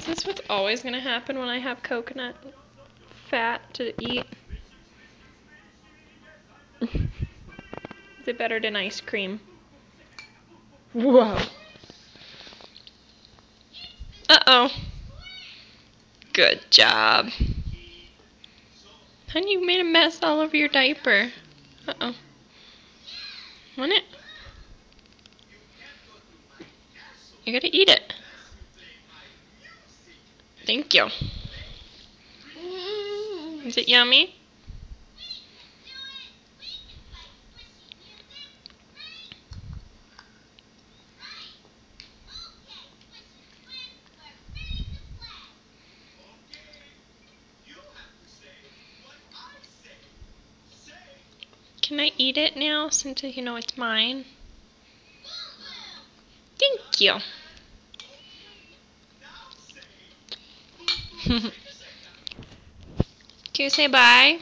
Is this what's always gonna happen when I have coconut fat to eat? Is it better than ice cream? Whoa. Uh-oh. Good job. Honey, you made a mess all over your diaper. Uh-oh. Want it? You gotta eat it. Thank you. Is it yummy? Can I eat it now since you know it's mine? Thank you. Can you say bye?